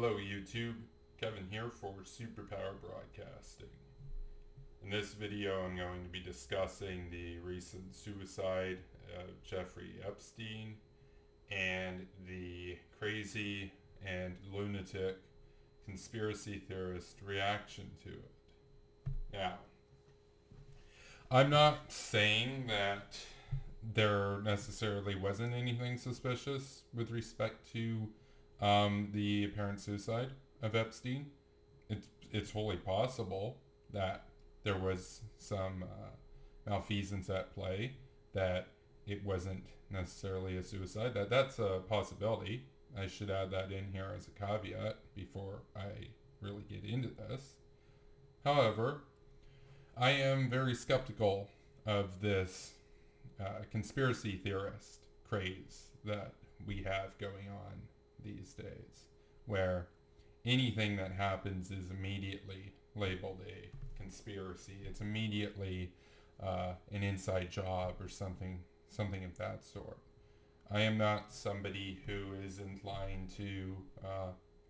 Hello YouTube, Kevin here for Superpower Broadcasting. In this video I'm going to be discussing the recent suicide of Jeffrey Epstein and the crazy and lunatic conspiracy theorist reaction to it. Now, I'm not saying that there necessarily wasn't anything suspicious with respect to the apparent suicide of Epstein. It's wholly possible that there was some malfeasance at play, that it wasn't necessarily a suicide. That's a possibility. I should add that in here as a caveat before I really get into this. However, I am very skeptical of this conspiracy theorist craze that we have going on these days, where anything that happens is immediately labeled a conspiracy. It's immediately an inside job or something of that sort. I am not somebody who is inclined to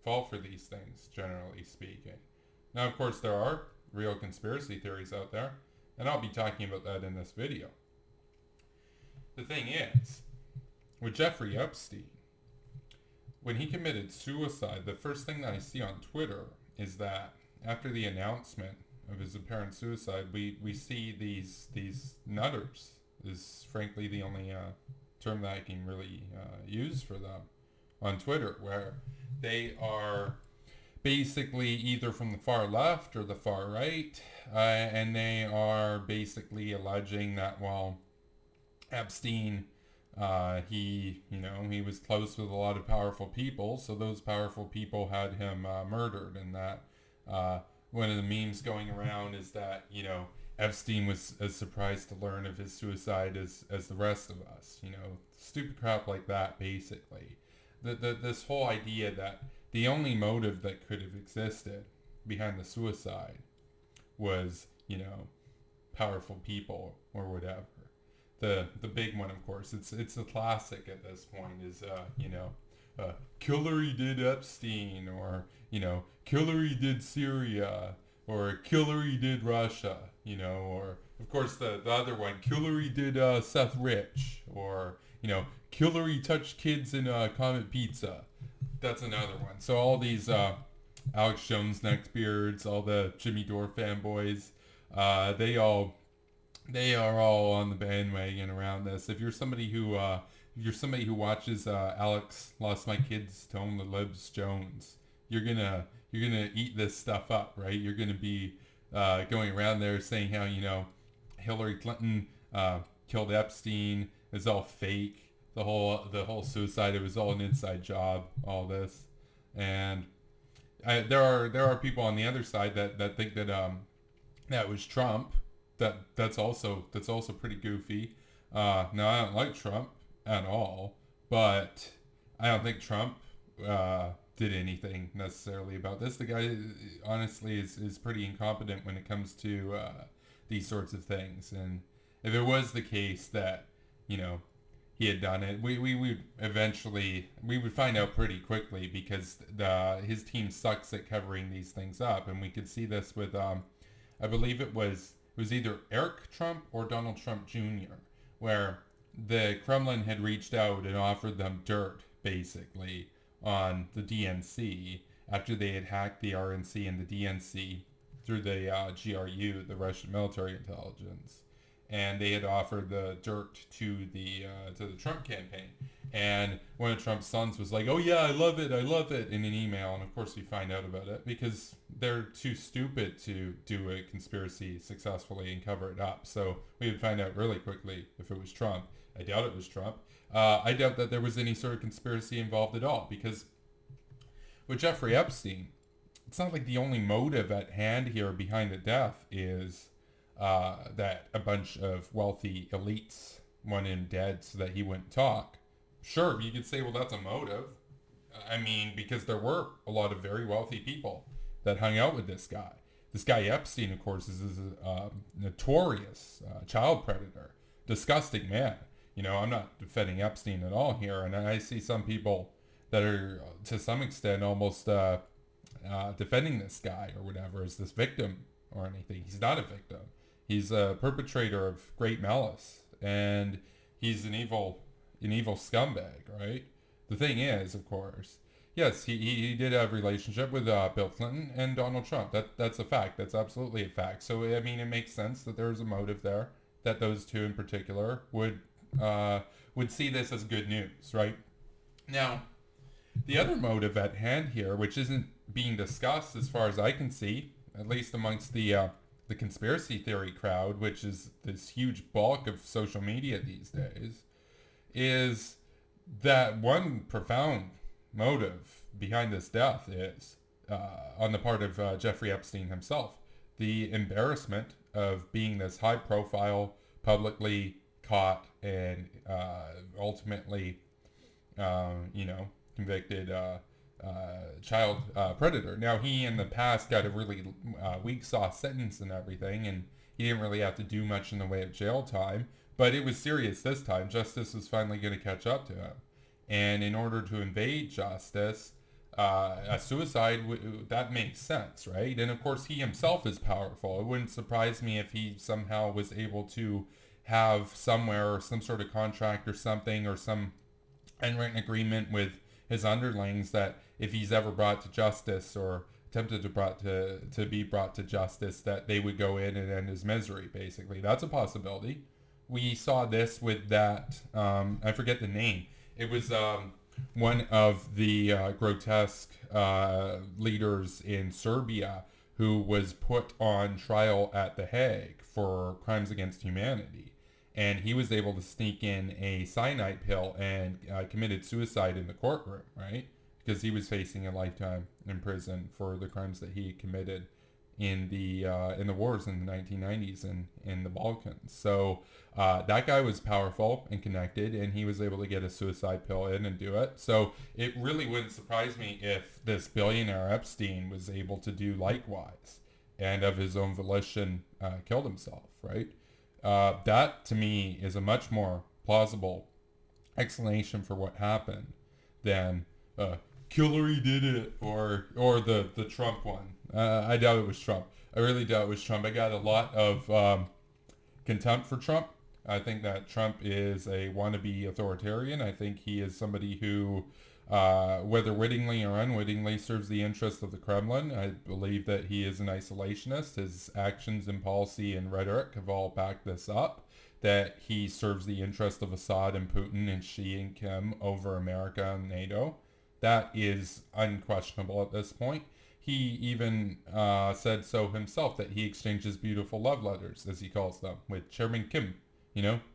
fall for these things, generally speaking. Now, of course, there are real conspiracy theories out there, and I'll be talking about that in this video. The thing is, with Jeffrey Epstein, when he committed suicide, the first thing that I see on Twitter is that after the announcement of his apparent suicide, we see these nutters, is frankly the only term that I can really use for them, on Twitter, where they are basically either from the far left or the far right, and they are basically alleging that, well, Epstein, he was close with a lot of powerful people, so those powerful people had him murdered, and that one of the memes going around is that, Epstein was as surprised to learn of his suicide as the rest of us, stupid crap like that, basically. This whole idea that the only motive that could have existed behind the suicide was, powerful people or whatever. The big one, of course, it's a classic at this point, is Killary did Epstein, or Killary did Syria, or Killary did Russia, or of course the other one, Killary did Seth Rich, or Killary touched kids in Comet Pizza. That's another one. So all these Alex Jones neckbeards, all the Jimmy Dore fanboys, they are all on the bandwagon around this. If you're somebody who watches Alex Lost My Kids to Own the Libs Jones, you're gonna eat this stuff up, right? You're gonna be going around there saying how Hillary Clinton killed Epstein. It's all fake. The whole suicide, it was all an inside job. All this, and there are people on the other side that think that that was Trump. That's also pretty goofy. Now, I don't like Trump at all, but I don't think Trump did anything necessarily about this. The guy, honestly, is pretty incompetent when it comes to these sorts of things. And if it was the case that he had done it, we would find out pretty quickly, because his team sucks at covering these things up. And we could see this with I believe it was either Eric Trump or Donald Trump Jr., where the Kremlin had reached out and offered them dirt, basically, on the DNC after they had hacked the RNC and the DNC through the GRU, the Russian military intelligence. And they had offered the dirt to the Trump campaign. And one of Trump's sons was like, "Oh yeah, I love it," in an email. And of course we find out about it because they're too stupid to do a conspiracy successfully and cover it up. So we would find out really quickly if it was Trump. I doubt it was Trump. I doubt that there was any sort of conspiracy involved at all, because with Jeffrey Epstein, it's not like the only motive at hand here behind the death is that a bunch of wealthy elites want him dead so that he wouldn't talk. Sure, you could say, well, that's a motive. I mean, because there were a lot of very wealthy people that hung out with this guy. This guy Epstein, of course, is a notorious child predator. Disgusting man. I'm not defending Epstein at all here, and I see some people that are to some extent almost defending this guy or whatever as this victim or anything. He's not a victim. He's a perpetrator of great malice, and he's an evil scumbag, right? The thing is, of course, yes, he did have a relationship with Bill Clinton and Donald Trump. That's a fact. That's absolutely a fact. So I mean, it makes sense that there's a motive there, that those two in particular would see this as good news, right? Now, the other motive at hand here, which isn't being discussed as far as I can see, at least amongst the conspiracy theory crowd, which is this huge bulk of social media these days, is that one profound motive behind this death is on the part of Jeffrey Epstein himself, the embarrassment of being this high profile, publicly caught and ultimately, convicted child predator. Now, he in the past got a really weak sauce sentence and everything, and he didn't really have to do much in the way of jail time, but it was serious this time. Justice was finally going to catch up to him. And in order to evade justice, a suicide, that makes sense, right? And of course, he himself is powerful. It wouldn't surprise me if he somehow was able to have somewhere or some sort of contract or something, or some unwritten agreement with his underlings that if he's ever brought to justice or attempted to be brought to justice, that they would go in and end his misery, basically. That's a possibility. We saw this with that, I forget the name. It was one of the grotesque leaders in Serbia who was put on trial at The Hague for crimes against humanity. And he was able to sneak in a cyanide pill and committed suicide in the courtroom, right? Because he was facing a lifetime in prison for the crimes that he committed in the wars in the 1990s and in the Balkans. So that guy was powerful and connected, and he was able to get a suicide pill in and do it. So it really wouldn't surprise me if this billionaire Epstein was able to do likewise, and of his own volition killed himself, right? That to me is a much more plausible explanation for what happened than Killary did it or the Trump one. I doubt it was Trump. I really doubt it was Trump. I got a lot of contempt for Trump. I think that Trump is a wannabe authoritarian. I think he is somebody who, whether wittingly or unwittingly, serves the interests of the Kremlin. I believe that he is an isolationist. His actions and policy and rhetoric have all backed this up, that he serves the interest of Assad and Putin and Xi and Kim over America and NATO. That is unquestionable at this point. He even said so himself, that he exchanges beautiful love letters, as he calls them, with Chairman Kim,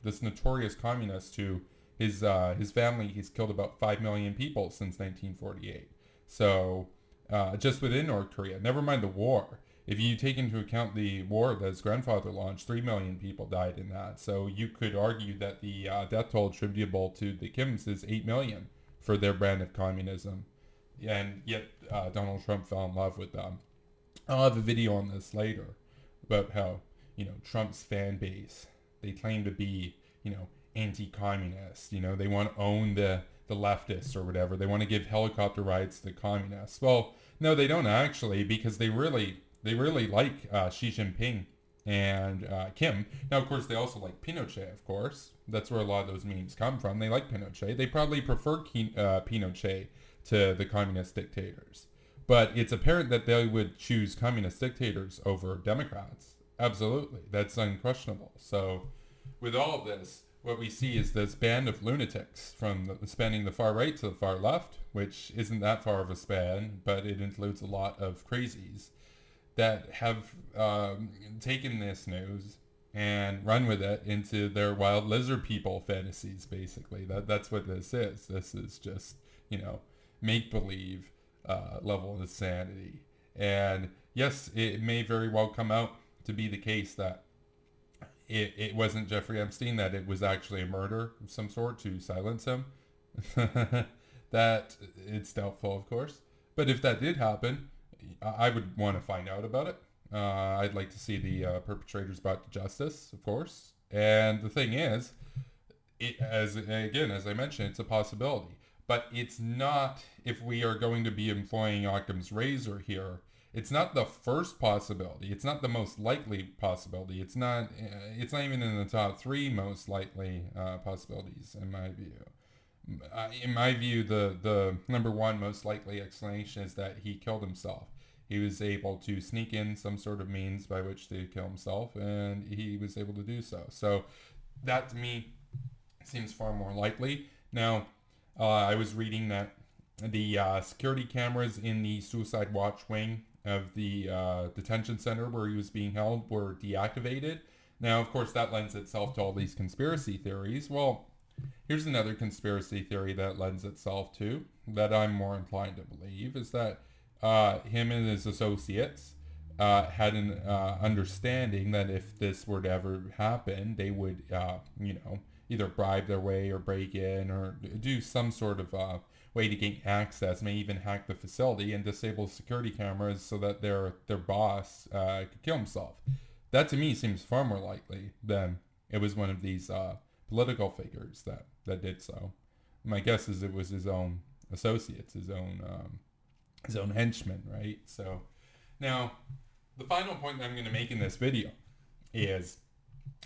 this notorious communist who his family, he's killed about 5 million people since 1948. So just within North Korea, never mind the war. If you take into account the war that his grandfather launched, 3 million people died in that. So you could argue that the death toll attributable to the Kims is 8 million for their brand of communism. And yet Donald Trump fell in love with them. I'll have a video on this later about how, Trump's fan base, they claim to be, anti-communist. They want to own the leftists or whatever. They want to give helicopter rides to the communists. Well, no, they don't actually, because they really like Xi Jinping and Kim. Now, of course, they also like Pinochet, of course. That's where a lot of those memes come from. They like Pinochet. They probably prefer Pinochet to the communist dictators. But it's apparent that they would choose communist dictators over Democrats. Absolutely. That's unquestionable. So with all of this, what we see is this band of lunatics from spanning the far right to the far left, which isn't that far of a span, but it includes a lot of crazies that have taken this news and run with it into their wild lizard people fantasies, basically. That's what this is. This is just, make-believe level of insanity. And yes, it may very well come out to be the case that it wasn't Jeffrey Epstein, that it was actually a murder of some sort to silence him. That it's doubtful, of course. But if that did happen, I would want to find out about it. I'd like to see the perpetrators brought to justice, of course. And the thing is, as I mentioned, it's a possibility. But it's not, if we are going to be employing Occam's razor here, it's not the first possibility. It's not the most likely possibility. It's not even in the top three most likely possibilities, in my view. In my view, the number one most likely explanation is that he killed himself. He was able to sneak in some sort of means by which to kill himself, and he was able to do so. So that to me seems far more likely. Now, I was reading that the security cameras in the suicide watch wing of the detention center where he was being held were deactivated. Now, of course, that lends itself to all these conspiracy theories. Well, here's another conspiracy theory that lends itself to, that I'm more inclined to believe, is that him and his associates had an understanding that if this were to ever happen, they would, either bribe their way or break in or do some sort of way to gain access, may even hack the facility and disable security cameras so that their boss could kill himself. That to me seems far more likely than it was one of these political figures that did so. My guess is it was his own associates, his own henchmen, right? So now the final point that I'm going to make in this video is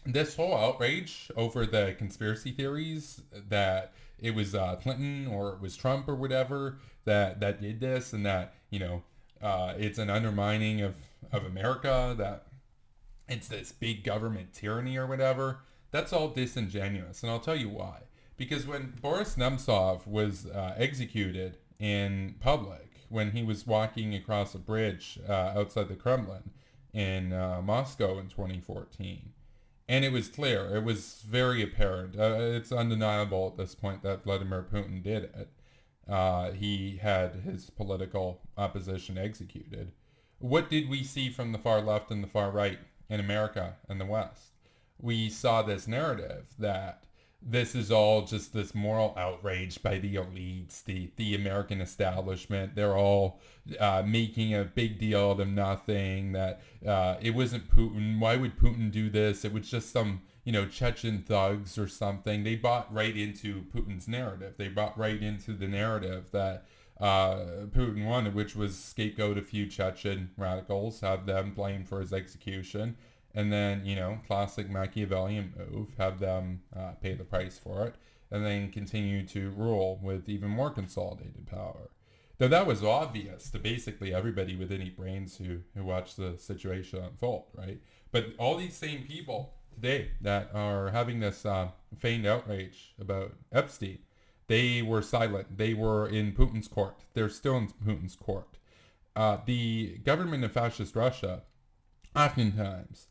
this whole outrage over the conspiracy theories that it was Clinton or it was Trump or whatever that did this, and that it's an undermining of America, that it's this big government tyranny or whatever. That's all disingenuous, and I'll tell you why. Because when Boris Nemtsov was executed in public, when he was walking across a bridge outside the Kremlin in Moscow in 2014, and it was clear, it was very apparent, it's undeniable at this point that Vladimir Putin did it. He had his political opposition executed. What did we see from the far left and the far right in America and the West? We saw this narrative that this is all just this moral outrage by the elites, the American establishment. They're all making a big deal out of nothing, that it wasn't Putin. Why would Putin do this? It was just some, Chechen thugs or something. They bought right into Putin's narrative. They bought right into the narrative that Putin wanted, which was scapegoat a few Chechen radicals, have them blamed for his execution, and then, classic Machiavellian move, have them pay the price for it, and then continue to rule with even more consolidated power. Though that was obvious to basically everybody with any brains who watched the situation unfold, right? But all these same people today that are having this feigned outrage about Epstein, they were silent. They were in Putin's court. They're still in Putin's court. The government of fascist Russia oftentimes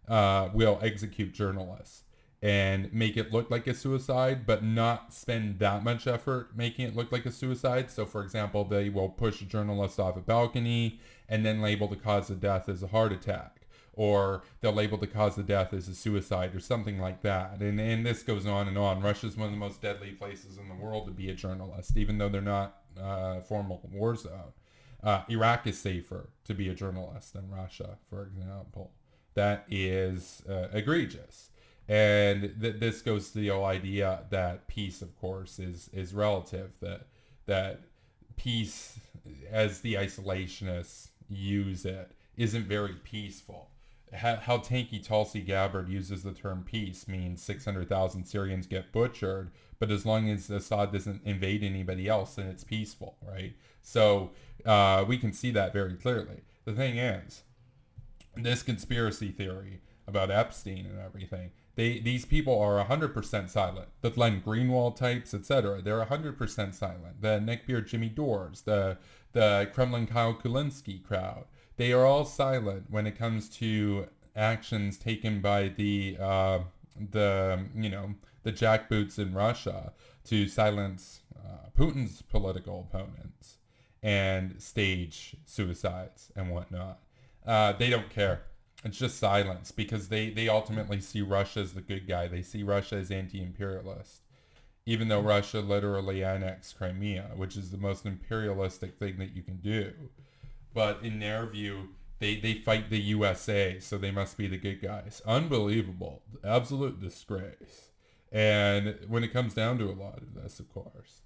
will execute journalists and make it look like a suicide, but not spend that much effort making it look like a suicide. So, for example, they will push a journalist off a balcony and then label the cause of death as a heart attack, or they'll label the cause of death as a suicide or something like that. And this goes on and on. Russia's one of the most deadly places in the world to be a journalist, even though they're not a formal war zone. Iraq is safer to be a journalist than Russia, for example. That is egregious. And this goes to the whole idea that peace, of course, is relative, that peace, as the isolationists use it, isn't very peaceful. How tanky Tulsi Gabbard uses the term peace means 600,000 Syrians get butchered, but as long as Assad doesn't invade anybody else, then it's peaceful, right? So we can see that very clearly. The thing is, this conspiracy theory about Epstein and everything, these people are 100% silent. The Glenn Greenwald types, etc., they're 100% silent. The neckbeard Jimmy Dores, the Kremlin Kyle Kulinski crowd, they are all silent when it comes to actions taken by the jackboots in Russia to silence Putin's political opponents and stage suicides and whatnot. They don't care. It's just silence, because they ultimately see Russia as the good guy. They see Russia as anti-imperialist, even though Russia literally annexed Crimea, which is the most imperialistic thing that you can do. But in their view, they fight the USA, so they must be the good guys. Unbelievable. Absolute disgrace. And when it comes down to a lot of this, of course,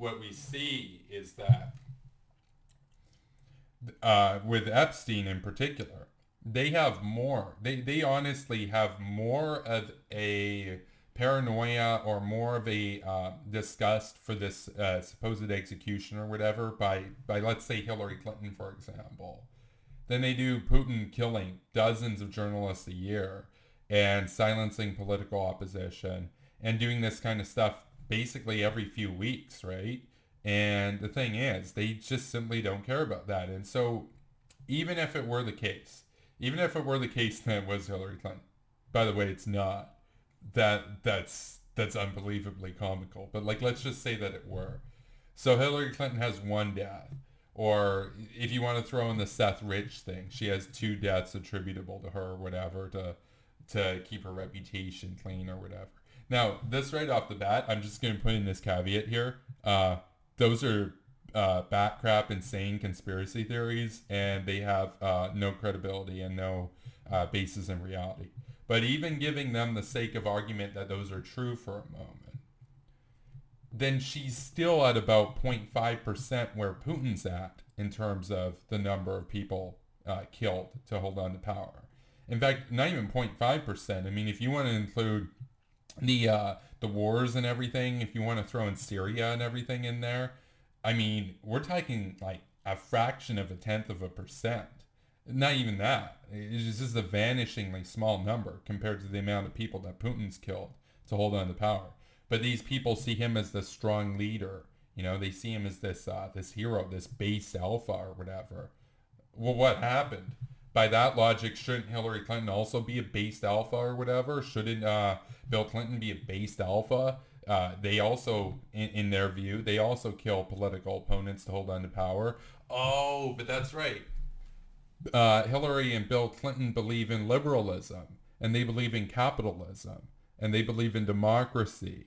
what we see is that with Epstein in particular, they have more. They honestly have more of a paranoia or more of a disgust for this supposed execution or whatever by let's say Hillary Clinton, for example, than they do Putin killing dozens of journalists a year and silencing political opposition and doing this kind of stuff basically every few weeks, right? And the thing is, they just simply don't care about that. And so, even if it were the case, that it was Hillary Clinton, by the way, it's not. That's unbelievably comical. But like, let's just say that it were. So Hillary Clinton has one death, or if you want to throw in the Seth Rich thing, she has two deaths attributable to her, or whatever, to keep her reputation clean or whatever. Now, this right off the bat, I'm just going to put in this caveat here. Those are bat crap, insane conspiracy theories, and they have no credibility and no basis in reality. But even giving them the sake of argument that those are true for a moment, then she's still at about 0.5% where Putin's at in terms of the number of people killed to hold on to power. In fact, not even 0.5%. I mean, if you want to include the wars and everything, if you want to throw in Syria and everything in there, I mean, we're talking like a fraction of 0.1%. Not even that. It's just a vanishingly small number compared to the amount of people that Putin's killed to hold on to power. But these people see him as the strong leader. You know, they see him as this hero, this base alpha or whatever. Well, what happened? By that logic, shouldn't Hillary Clinton also be a based alpha or whatever? Shouldn't Bill Clinton be a based alpha? They also, in their view, they also kill political opponents to hold on to power. Oh, but that's right. Hillary and Bill Clinton believe in liberalism, and they believe in capitalism, and they believe in democracy,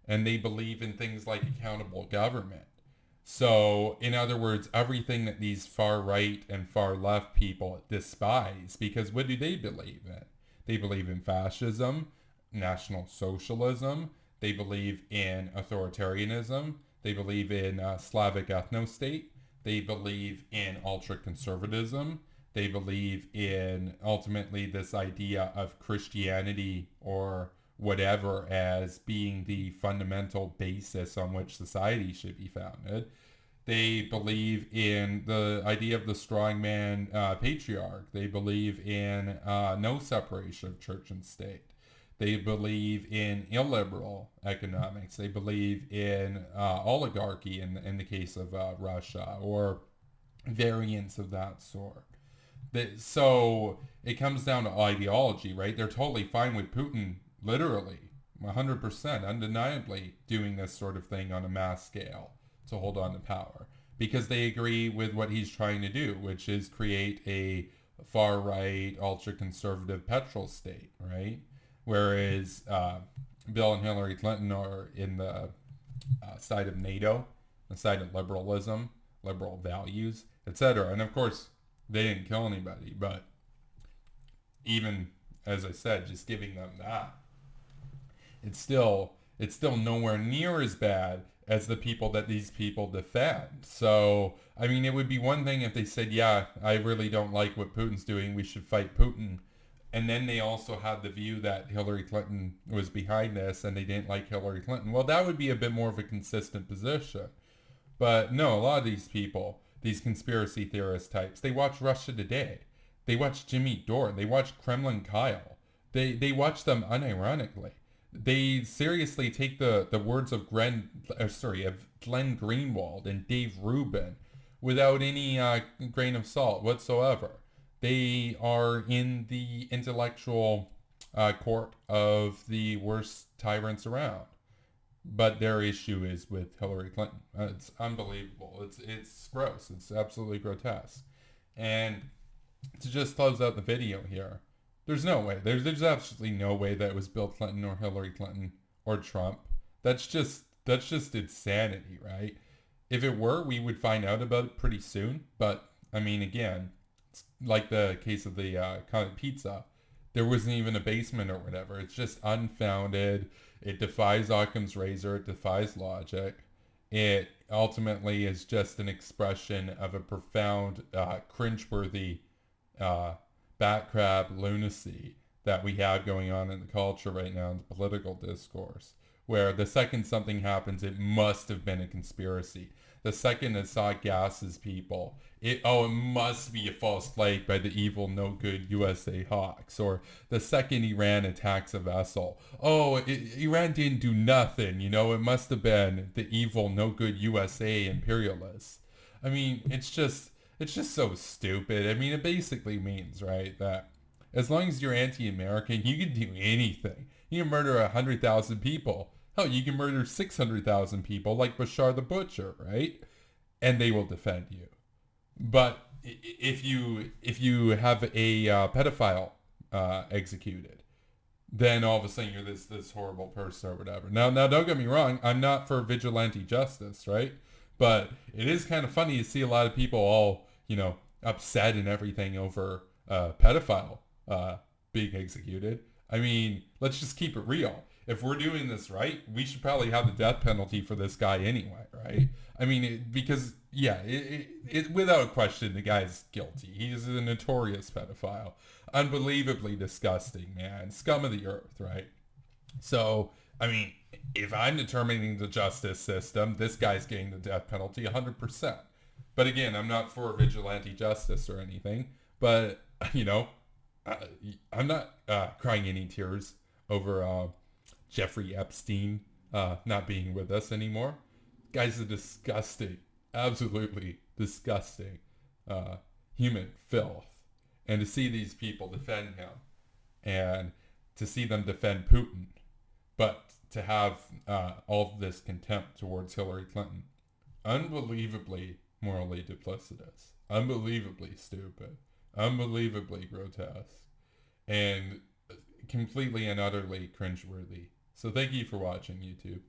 and they believe in things like accountable government. So, in other words, everything that these far right and far left people despise, because what do they believe in? They believe in fascism, National Socialism, they believe in authoritarianism, they believe in Slavic ethnostate, they believe in ultra-conservatism, they believe in ultimately this idea of Christianity or whatever as being the fundamental basis on which society should be founded. They believe in the idea of the strongman patriarch. They believe in no separation of church and state. They believe in illiberal economics. They believe in oligarchy in the case of Russia, or variants of that sort. So it comes down to ideology, right? They're totally fine with Putin, literally, 100%, undeniably, doing this sort of thing on a mass scale to hold on to power, because they agree with what he's trying to do, which is create a far-right, ultra-conservative petrol state, right? Whereas Bill and Hillary Clinton are in the side of NATO, the side of liberalism, liberal values, etc. And of course, they didn't kill anybody, but even, as I said, just giving them that, it's still nowhere near as bad as the people that these people defend. So, I mean, it would be one thing if they said, yeah, I really don't like what Putin's doing, we should fight Putin. And then they also had the view that Hillary Clinton was behind this and they didn't like Hillary Clinton. Well, that would be a bit more of a consistent position. But no, a lot of these people, these conspiracy theorist types, they watch Russia Today. They watch Jimmy Dore. They watch Kremlin Kyle. They watch them unironically. They seriously take the words of Glenn Greenwald and Dave Rubin without any grain of salt whatsoever. They are in the intellectual court of the worst tyrants around. But their issue is with Hillary Clinton. It's unbelievable. It's gross. It's absolutely grotesque. And to just close out the video here, there's no way. There's absolutely no way that it was Bill Clinton or Hillary Clinton or Trump. That's just insanity, right? If it were, we would find out about it pretty soon. But I mean, again, it's like the case of the Comet Pizza. There wasn't even a basement or whatever. It's just unfounded. It defies Occam's razor. It defies logic. It ultimately is just an expression of a profound, cringeworthy, bat crab lunacy that we have going on in the culture right now in the political discourse, where the second something happens, it must have been a conspiracy. The second Assad gasses people, it must be a false flag by the evil, no good USA hawks. Or the second Iran attacks a vessel, Iran didn't do nothing. It must have been the evil, no good USA imperialists. I mean, it's just so stupid. I mean, it basically means, right, that as long as you're anti-American, you can do anything. You can murder 100,000 people. Hell, you can murder 600,000 people like Bashar the Butcher, right? And they will defend you. But if you have a pedophile executed, then all of a sudden you're this horrible person or whatever. Now don't get me wrong. I'm not for vigilante justice, right? But it is kind of funny to see a lot of people all upset and everything over pedophile being executed. I mean, let's just keep it real. If we're doing this right, we should probably have the death penalty for this guy anyway, right? I mean, without question, the guy's guilty. He's a notorious pedophile. Unbelievably disgusting, man. Scum of the earth, right? So, I mean, if I'm determining the justice system, this guy's getting the death penalty 100%. But again, I'm not for vigilante justice or anything. But, I'm not crying any tears over Jeffrey Epstein not being with us anymore. Guy's a disgusting, absolutely disgusting human filth. And to see these people defend him and to see them defend Putin, but to have all of this contempt towards Hillary Clinton, unbelievably morally duplicitous, unbelievably stupid, unbelievably grotesque, and completely and utterly cringeworthy. So thank you for watching, YouTube.